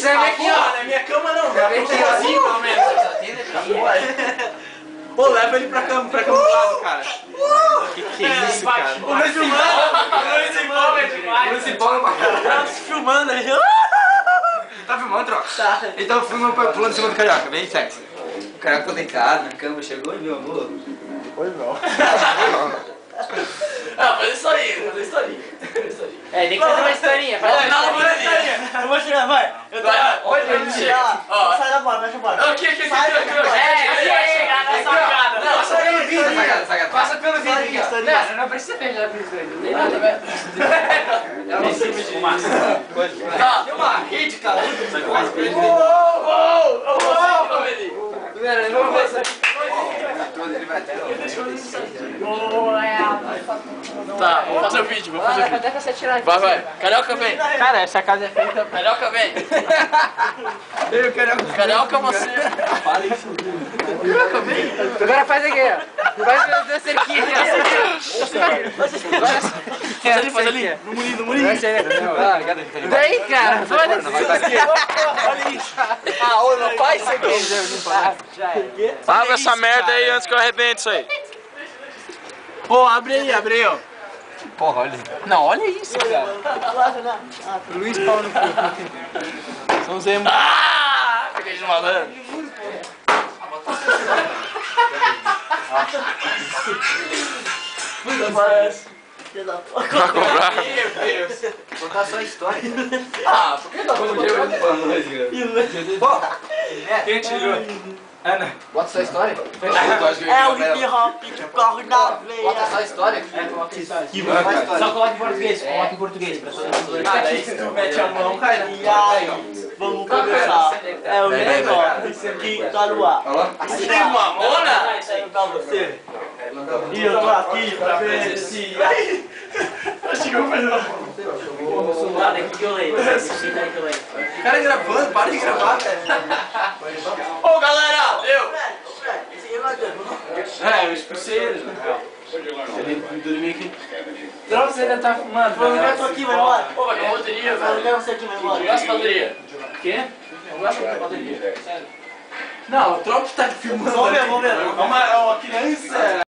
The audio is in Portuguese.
serve aqui, ó. Na minha cama não. Serve aqui, Sozinho, pelo menos. Pô, leva ele pra cama do lado, cara. Que é isso, cara? O Luiz empolga pra caralho. Tá se filmando aí. Tá filmando, troca? Tá. Então filma pulando em cima do carioca, bem sexy. O carioca ficou deitado na cama, chegou e meu amor. Pois não. Ah, faz historinha, faz historinha. É, tem que fazer uma historinha. Faz uma historinha. Eu vou tirar, vai. Olha ele chega. Sai da porta, fecha a porta. Aqui. Chega na sacada. Não, sai pelo vidro. Passa pelo vidro aqui, Não, não precisa fechar pelo vidro. Não tem nada. É uma cima de fumaça. Tá, tem uma rede, cara. Tá, vamos fazer o vídeo, vamos fazer o vídeo. Até você tirar aqui. Vai. Carioca vem. Cara, essa casa é feita. Carioca vem. Eu quero. Carioca você. Carioca vem. Agora faz aqui, ó. Faz a cerquinha aqui, Faz ali. No murinho. Daí, cara. Foda-se. Olha isso. Ah, ô, não faz isso aqui. Abre essa merda aí antes que eu arrebente isso aí. Pô, abre aí, ó. Porra, olha. Não, olha isso, cara. Luiz Paulo no cu. São Zé. Ah! Peguei de malandro. Pra comprar. Meu Deus. Contar só a história. Ah, por que tá bom dia? Quem tirou? Ana. Bota sua história. É o hip hop que corre na veia. Bota só a história. Só coloca em português. Coloca em português. Ah, daí se tu mete a mão, cai na. E aí, vamos começar. É o negócio. Isso aqui tá no ar. Você tem uma mona? Pra você. E eu tô aqui pra ver se... Acho que eu vou fazer uma... Cara gravando, para de gravar, velho. Ô, galera, deu! Eu expulsei ele. Ele dormiu aqui. Então você ainda tá fumando. Eu não tô aqui, vai embora. Pô, vai com a bateria, velho. Eu quero você aqui, vai embora. Eu gosto de bateria. O quê? Eu gosto de bateria. Sério. Não, o Trump tá filmando. Vamos ver. É uma criança.